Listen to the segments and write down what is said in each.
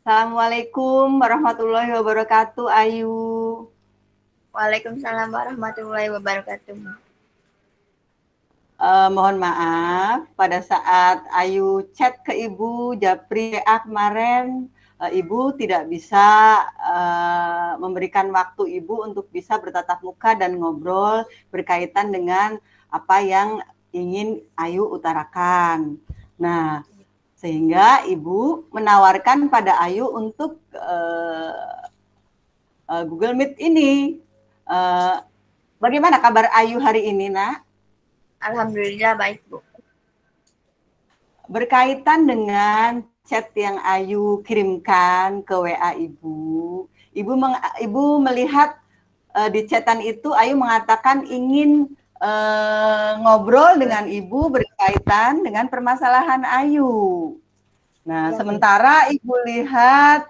Assalamualaikum warahmatullahi wabarakatuh, Ayu. Waalaikumsalam warahmatullahi wabarakatuh. Mohon maaf, pada saat Ayu chat ke Ibu Japri WA kemarin, Ibu tidak bisa memberikan waktu Ibu untuk bisa bertatap muka dan ngobrol berkaitan dengan apa yang ingin Ayu utarakan. Nah, sehingga Ibu menawarkan pada Ayu untuk Google Meet ini. Bagaimana kabar Ayu hari ini, Nak? Alhamdulillah baik, Bu. Berkaitan dengan chat yang Ayu kirimkan ke WA Ibu, Ibu melihat di chatan itu Ayu mengatakan ingin ngobrol dengan Ibu berkaitan dengan permasalahan Ayu. Nah, Ya, Bu. sementara Ibu lihat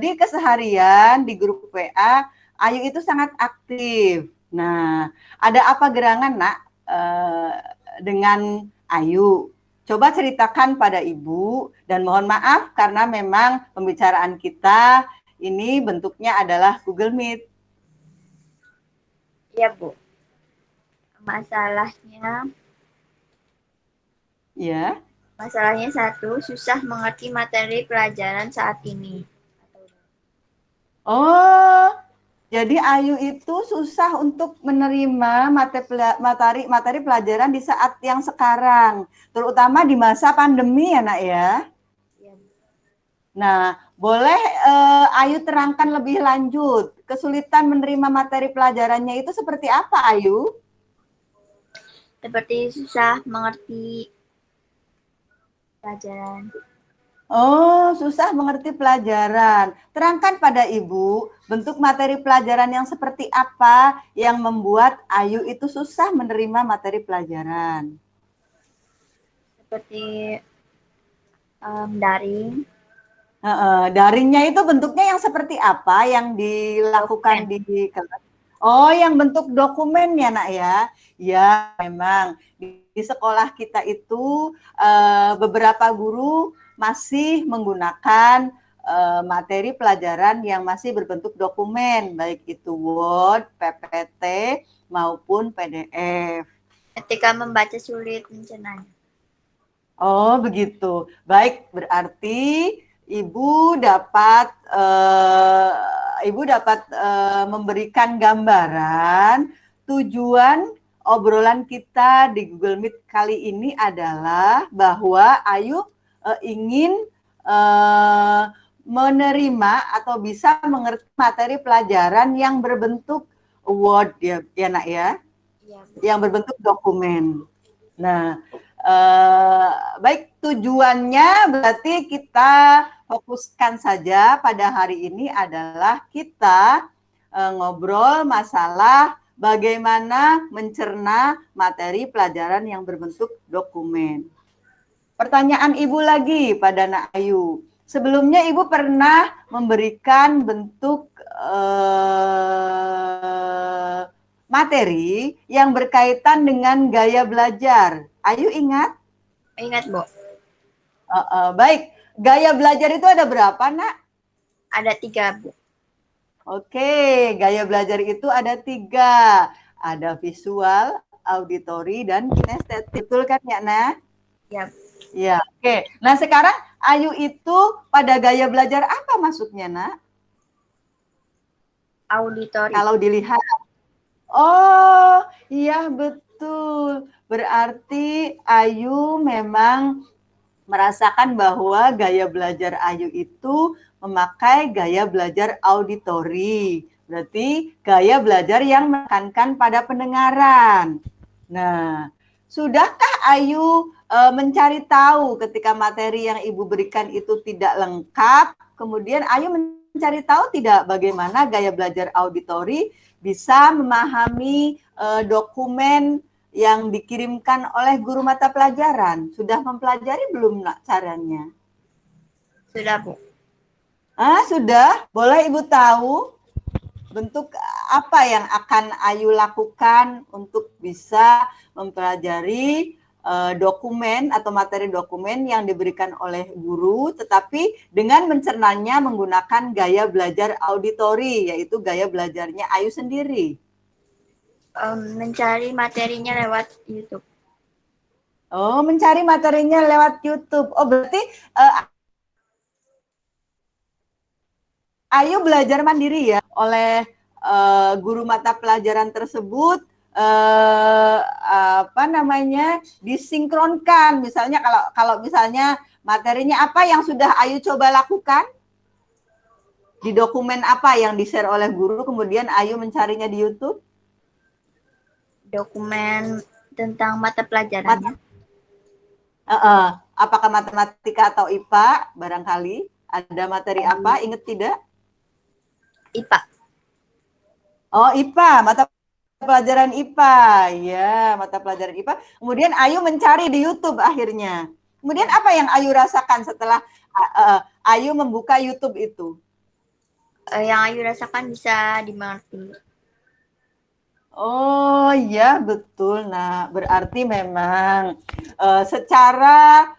di keseharian di grup WA, Ayu itu sangat aktif. Nah, ada apa gerangan, Nak, dengan Ayu? Coba ceritakan pada Ibu, dan mohon maaf karena memang pembicaraan kita ini bentuknya adalah Google Meet. Iya, Bu. Masalahnya, Ya. masalahnya satu, susah mengerti materi pelajaran saat ini. Oh, jadi Ayu itu susah untuk menerima materi pelajaran di saat yang sekarang, terutama di masa pandemi ya, Nak ya. Ya, Bu. Nah, boleh Ayu terangkan lebih lanjut, kesulitan menerima materi pelajarannya itu seperti apa, Ayu? Seperti susah mengerti pelajaran. Oh, susah mengerti pelajaran. Terangkan pada Ibu, bentuk materi pelajaran yang seperti apa yang membuat Ayu itu susah menerima materi pelajaran. Seperti daring, Daringnya itu bentuknya yang seperti apa yang dilakukan dokumen. di kelas? Oh, yang bentuk dokumen ya, Nak ya? Ya, memang di sekolah kita itu beberapa guru masih menggunakan materi pelajaran yang masih berbentuk dokumen, baik itu Word, PPT maupun PDF. Ketika membaca sulit mencernanya. Oh, begitu. Baik, berarti Ibu dapat memberikan gambaran tujuan obrolan kita di Google Meet kali ini adalah bahwa Ayu ingin eh, menerima atau bisa mengerti materi pelajaran yang berbentuk Word ya, ya Nak ya, Iya, Bu. yang berbentuk dokumen. Nah, baik, tujuannya berarti kita fokuskan saja pada hari ini adalah kita ngobrol masalah bagaimana mencerna materi pelajaran yang berbentuk dokumen. Pertanyaan Ibu lagi pada Nak Ayu. Sebelumnya Ibu pernah memberikan bentuk materi yang berkaitan dengan gaya belajar. Ayu ingat? Ingat, Bu. Baik, gaya belajar itu ada berapa, Nak? Ada 3, Bu. Oke, gaya belajar itu ada 3. Ada visual, auditori, dan kinestetik. Betul kan ya, Nak? Ya, Bu. Ya, oke. Nah, sekarang Ayu itu pada gaya belajar apa maksudnya, Nak? Auditori. Kalau dilihat. Oh, iya betul. Berarti Ayu memang merasakan bahwa gaya belajar Ayu itu memakai gaya belajar auditori. Berarti gaya belajar yang menekankan pada pendengaran. Nah, sudahkah Ayu mencari tahu ketika materi yang Ibu berikan itu tidak lengkap? Kemudian Ayu mencari tahu tidak bagaimana gaya belajar auditori bisa memahami dokumen yang dikirimkan oleh guru mata pelajaran. Sudah mempelajari belum, Nak, caranya? Sudah, Bu. Sudah. Boleh Ibu tahu bentuk apa yang akan Ayu lakukan untuk bisa mempelajari dokumen atau materi dokumen yang diberikan oleh guru, tetapi dengan mencernanya menggunakan gaya belajar auditori, yaitu gaya belajarnya Ayu sendiri. Mencari materinya lewat YouTube. Oh, mencari materinya lewat YouTube. Oh, berarti Ayu belajar mandiri ya oleh guru mata pelajaran tersebut, apa namanya, disinkronkan. Misalnya kalau misalnya materinya apa yang sudah Ayu coba lakukan, di dokumen apa yang di-share oleh guru, kemudian Ayu mencarinya di YouTube? Dokumen tentang mata pelajarannya. Apakah matematika atau IPA? Barangkali ada materi apa? Ingat tidak? IPA. Oh, IPA, mata pelajaran IPA. Ya, mata pelajaran IPA. Kemudian Ayu mencari di YouTube akhirnya. Kemudian apa yang Ayu rasakan setelah Ayu membuka YouTube itu? Yang Ayu rasakan bisa dimengerti. Oh iya betul. Nah berarti memang secara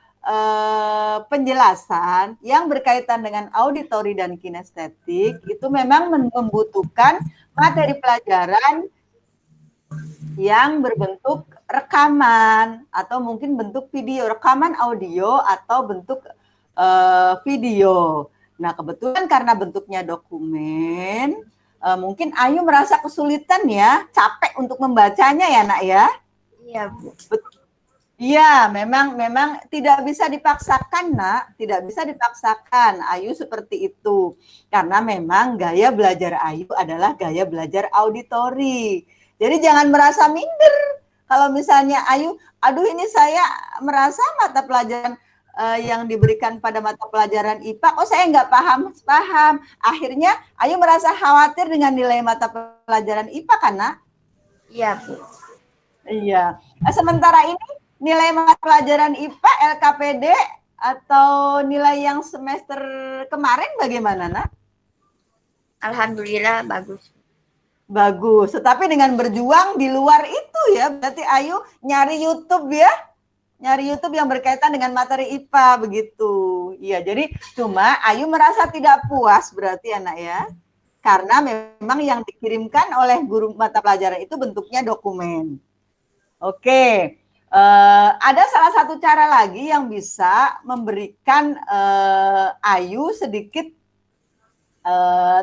penjelasan yang berkaitan dengan auditori dan kinestetik itu memang membutuhkan materi pelajaran yang berbentuk rekaman atau mungkin bentuk video, rekaman audio atau bentuk video. Nah kebetulan karena bentuknya dokumen, mungkin Ayu merasa kesulitan ya, capek untuk membacanya ya nak ya? Iya Bu. Iya, memang tidak bisa dipaksakan nak, tidak bisa dipaksakan Ayu seperti itu, karena memang gaya belajar Ayu adalah gaya belajar auditori. Jadi jangan merasa minder kalau misalnya Ayu, aduh ini saya merasa mata pelajaran yang diberikan pada mata pelajaran IPA, kok saya nggak paham. Akhirnya Ayu merasa khawatir dengan nilai mata pelajaran IPA kan nak? Iya Bu. Iya. Sementara ini nilai mata pelajaran IPA LKPD atau nilai yang semester kemarin bagaimana nak? Alhamdulillah bagus. Bagus, tetapi dengan berjuang di luar itu ya, berarti Ayu nyari YouTube ya, nyari YouTube yang berkaitan dengan materi IPA begitu. Iya, jadi cuma Ayu merasa tidak puas berarti anak ya, karena memang yang dikirimkan oleh guru mata pelajaran itu bentuknya dokumen. Oke, ada salah satu cara lagi yang bisa memberikan Ayu sedikit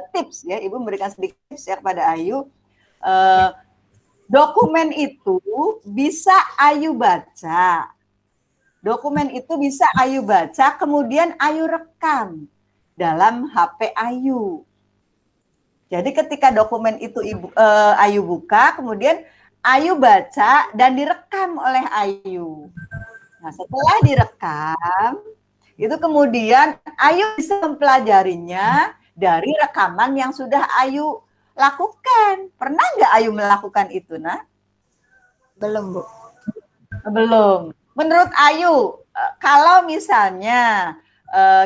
tips ya, Ibu memberikan sedikit tips ya kepada Ayu. Dokumen itu bisa Ayu baca. Dokumen itu bisa Ayu baca, kemudian Ayu rekam dalam HP Ayu. Jadi ketika dokumen itu Ayu buka, kemudian Ayu baca dan direkam oleh Ayu. Nah, setelah direkam, itu kemudian Ayu bisa mempelajarinya dari rekaman yang sudah Ayu lakukan. Pernah nggak Ayu melakukan itu, nak? Belum Bu. Belum. Menurut Ayu, kalau misalnya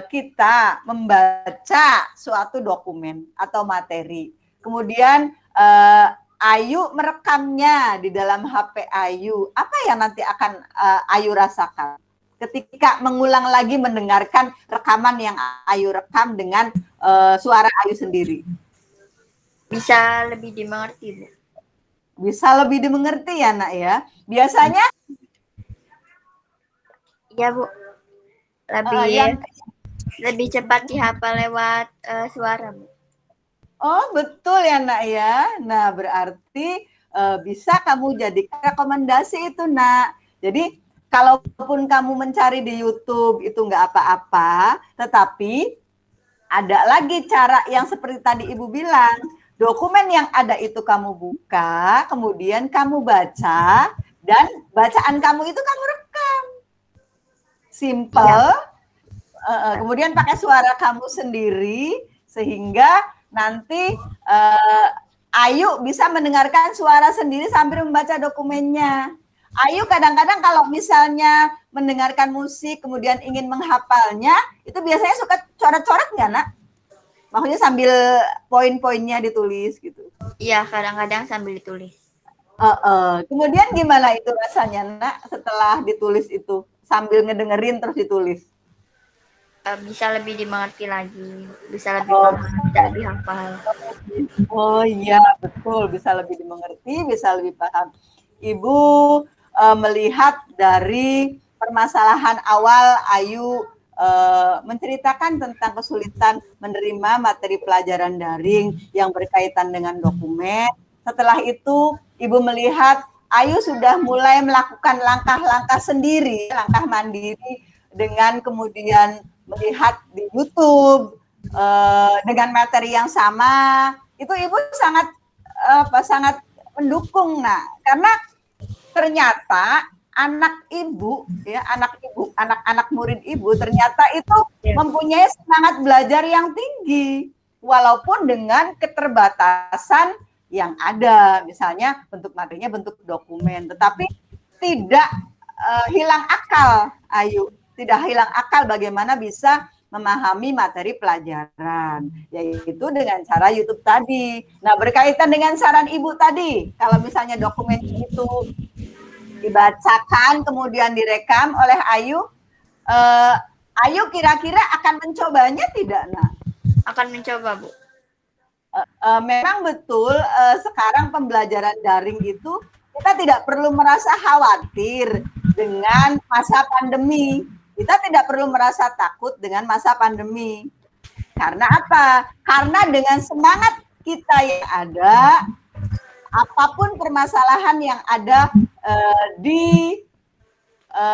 kita membaca suatu dokumen atau materi, kemudian Ayu merekamnya di dalam HP Ayu, apa yang nanti akan Ayu rasakan ketika mengulang lagi mendengarkan rekaman yang Ayu rekam dengan suara Ayu sendiri? Bisa lebih dimengerti Bu. Bisa lebih dimengerti ya nak ya. Biasanya iya Bu. Lebih cepat dihafal lewat suara Bu. Oh betul ya nak ya. Nah berarti bisa kamu jadikan rekomendasi itu nak. Jadi kalaupun kamu mencari di YouTube itu nggak apa-apa, tetapi ada lagi cara yang seperti tadi Ibu bilang, dokumen yang ada itu kamu buka, kemudian kamu baca, dan bacaan kamu itu kamu rekam. Simple, kemudian pakai suara kamu sendiri, sehingga nanti Ayu bisa mendengarkan suara sendiri sambil membaca dokumennya. Ayu kadang-kadang kalau misalnya mendengarkan musik kemudian ingin menghafalnya, itu biasanya suka coret-coret nggak nak? Maksudnya sambil poin-poinnya ditulis gitu. Iya, kadang-kadang sambil ditulis. Kemudian gimana itu rasanya, Nak, setelah ditulis itu? Sambil ngedengerin terus ditulis? Bisa lebih dimengerti lagi, bisa lebih Oh, paham, bisa lebih hafal. oh iya, betul. Bisa lebih dimengerti, bisa lebih paham. Ibu melihat dari permasalahan awal Ayu menceritakan tentang kesulitan menerima materi pelajaran daring yang berkaitan dengan dokumen. Setelah itu, Ibu melihat Ayu sudah mulai melakukan langkah-langkah sendiri, langkah mandiri, dengan kemudian melihat di YouTube dengan materi yang sama. Itu Ibu sangat mendukung, Nah, karena ternyata anak-anak murid Ibu ternyata itu mempunyai semangat belajar yang tinggi, walaupun dengan keterbatasan yang ada, misalnya bentuk materinya bentuk dokumen, tetapi tidak hilang akal, Ayu, tidak hilang akal bagaimana bisa memahami materi pelajaran, yaitu dengan cara YouTube tadi. Nah, berkaitan dengan saran Ibu tadi, kalau misalnya dokumen itu dibacakan kemudian direkam oleh Ayu, Ayu kira-kira akan mencobanya tidak, Nak? Akan mencoba, Bu. Memang betul sekarang pembelajaran daring itu kita tidak perlu merasa khawatir dengan masa pandemi. Kita tidak perlu merasa takut dengan masa pandemi. Karena apa? Karena dengan semangat kita yang ada, apapun permasalahan yang ada di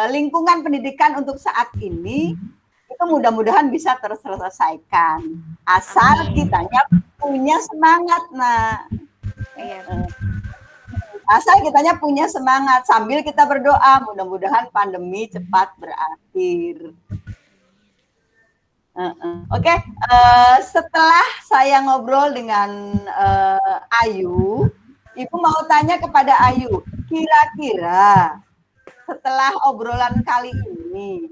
lingkungan pendidikan untuk saat ini, itu mudah-mudahan bisa terselesaikan. Asal kitanya punya semangat, Nah. Asal kitanya punya semangat sambil kita berdoa, mudah-mudahan pandemi cepat berakhir. Oke, setelah saya ngobrol dengan Ayu, Ibu mau tanya kepada Ayu, kira-kira setelah obrolan kali ini,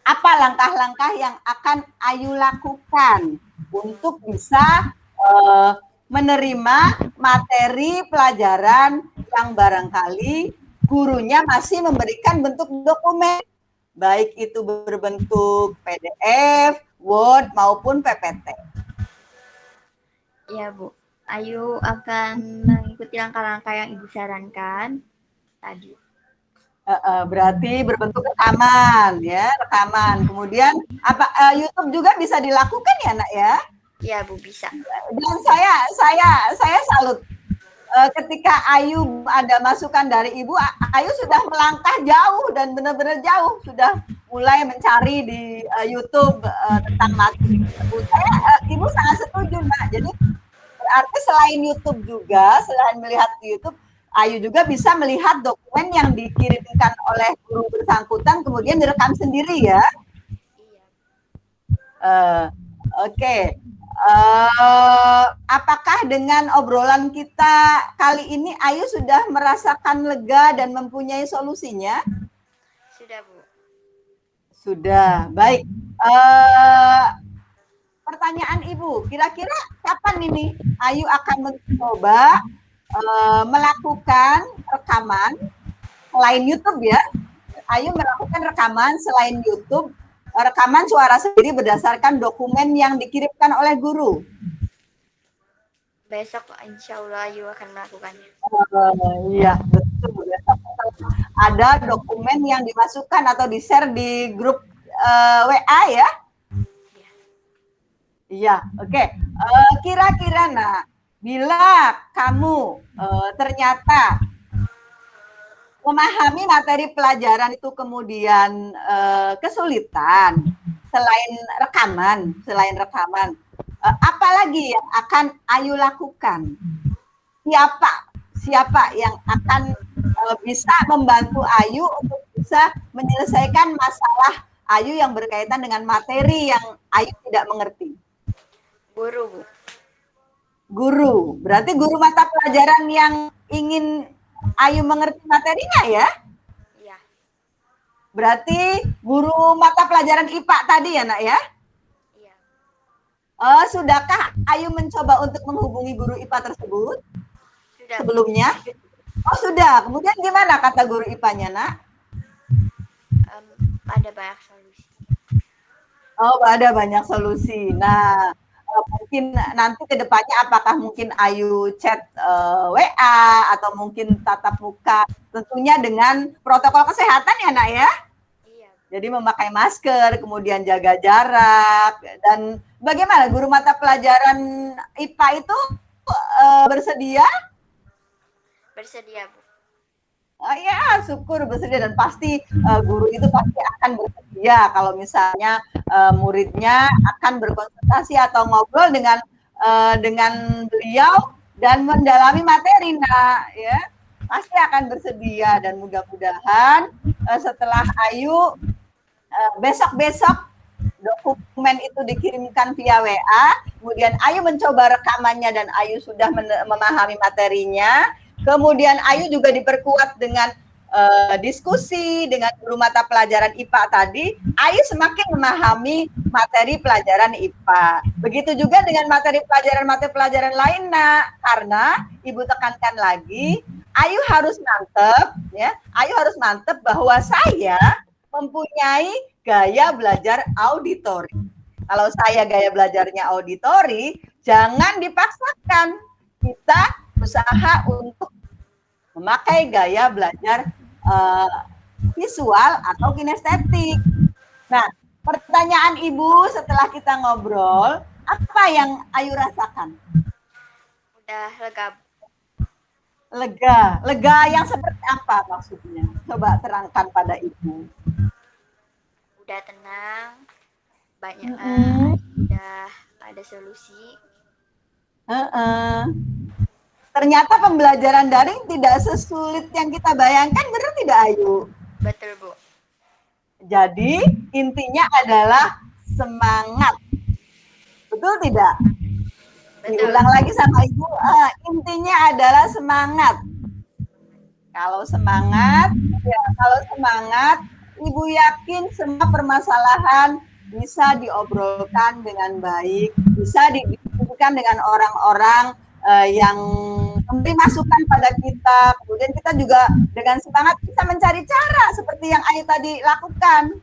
apa langkah-langkah yang akan Ayu lakukan untuk bisa menerima materi pelajaran yang barangkali gurunya masih memberikan bentuk dokumen, baik itu berbentuk PDF, Word, maupun PPT. Ya, Bu. Ayu akan mengikuti langkah-langkah yang Ibu sarankan tadi. Berarti berbentuk rekaman, ya, rekaman. Kemudian YouTube juga bisa dilakukan ya, Nak, ya? Ya, Bu, bisa. Dan saya salut ketika Ayu ada masukan dari Ibu, Ayu sudah melangkah jauh dan benar-benar jauh, sudah mulai mencari di YouTube tentang materi tersebut. Ibu sangat setuju, Mbak. Jadi berarti selain YouTube juga, selain melihat di YouTube, Ayu juga bisa melihat dokumen yang dikirimkan oleh guru bersangkutan kemudian direkam sendiri, ya. Oke. Apakah dengan obrolan kita kali ini Ayu sudah merasakan lega dan mempunyai solusinya? Sudah, Bu. Sudah, baik. Pertanyaan Ibu, kira-kira kapan ini Ayu akan mencoba melakukan rekaman selain YouTube, ya? Ayu melakukan rekaman selain YouTube, rekaman suara sendiri berdasarkan dokumen yang dikirimkan oleh guru. Besok insya Allah Ayu akan melakukannya. Iya, betul. Ada dokumen yang dimasukkan atau di-share di grup WA, ya? Iya, oke. Kira-kira, Nah, bila kamu ternyata memahami materi pelajaran itu kemudian kesulitan, selain rekaman, apalagi yang akan Ayu lakukan? Siapa yang akan bisa membantu Ayu untuk bisa menyelesaikan masalah Ayu yang berkaitan dengan materi yang Ayu tidak mengerti? Guru, Bu. Guru, berarti guru mata pelajaran yang ingin Ayu mengerti materinya, ya? Iya. Berarti guru mata pelajaran IPA tadi, ya, Nak, ya? Iya. Sudahkah Ayu mencoba untuk menghubungi guru IPA tersebut? Sudah, sebelumnya? Oh sudah, kemudian gimana kata guru IPA-nya nak? Ada banyak solusi. Oh ada banyak solusi. Nah mungkin nanti ke depannya apakah mungkin Ayu chat WA atau mungkin tatap muka, tentunya dengan protokol kesehatan ya nak ya. Iya. Jadi memakai masker, kemudian jaga jarak, dan bagaimana guru mata pelajaran IPA itu bersedia? Bersedia, Bu. Ya, syukur bersedia, dan pasti guru itu pasti akan bersedia kalau misalnya muridnya akan berkonsultasi atau ngobrol dengan beliau dan mendalami materi, nak, ya pasti akan bersedia, dan mudah-mudahan setelah Ayu besok-besok dokumen itu dikirimkan via WA, kemudian Ayu mencoba rekamannya dan Ayu sudah memahami materinya. Kemudian Ayu juga diperkuat dengan diskusi dengan guru mata pelajaran IPA tadi, Ayu semakin memahami materi pelajaran IPA. Begitu juga dengan materi pelajaran lain, nak, karena Ibu tekankan lagi, Ayu harus mantep, ya. Ayu harus mantep bahwa saya mempunyai gaya belajar auditori. Kalau saya gaya belajarnya auditori, jangan dipaksakan. Kita berusaha untuk memakai gaya belajar visual atau kinestetik. Nah, pertanyaan Ibu setelah kita ngobrol, apa yang Ayu rasakan? Udah lega. Lega. Lega yang seperti apa maksudnya? Coba terangkan pada Ibu. Udah tenang, banyak udah ada solusi. Ternyata pembelajaran daring tidak sesulit yang kita bayangkan, benar tidak Ayu? Betul, Bu. Jadi intinya adalah semangat, betul tidak? Betul. Diulang lagi sama Ibu, intinya adalah semangat. Kalau semangat, ya, kalau semangat, Ibu yakin semua permasalahan bisa diobrolkan dengan baik, bisa didiskusikan dengan orang-orang yang memberi masukan pada kita. Kemudian kita juga dengan semangat bisa mencari cara seperti yang Ayu tadi lakukan.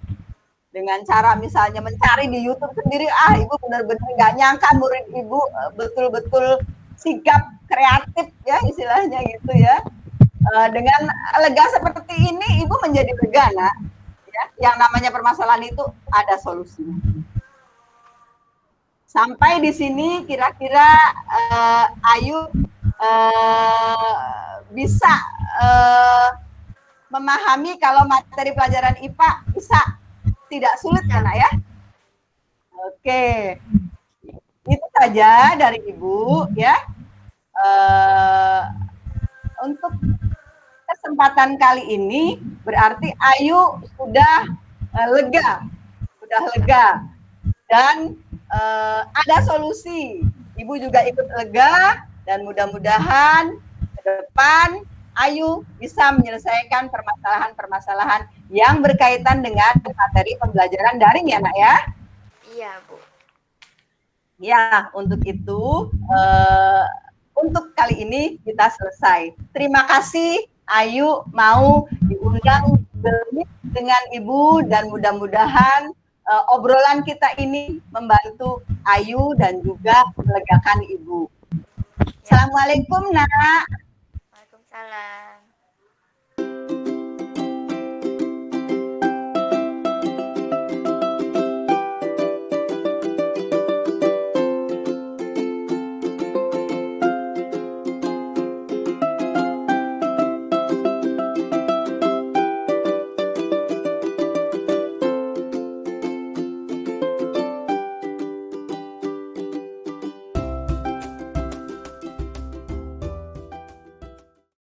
Dengan cara misalnya mencari di YouTube sendiri, Ibu benar-benar nggak nyangka murid Ibu betul-betul sigap, kreatif ya istilahnya gitu ya. Dengan lega seperti ini, Ibu menjadi lega, nak. Ya, yang namanya permasalahan itu ada solusinya. Sampai di sini kira-kira Ayu bisa memahami kalau materi pelajaran IPA bisa tidak sulit kan, ya? Oke, itu saja dari Ibu ya. Untuk kesempatan kali ini berarti Ayu sudah lega, dan ada solusi. Ibu juga ikut lega, dan mudah-mudahan ke depan Ayu bisa menyelesaikan permasalahan-permasalahan yang berkaitan dengan materi pembelajaran daring ya, nak ya? Iya, Bu. Ya, untuk itu untuk kali ini kita selesai. Terima kasih Ayu mau diundang dengan Ibu, dan mudah-mudahan obrolan kita ini membantu Ayu dan juga melegakan Ibu. Assalamualaikum, nak. Waalaikumsalam.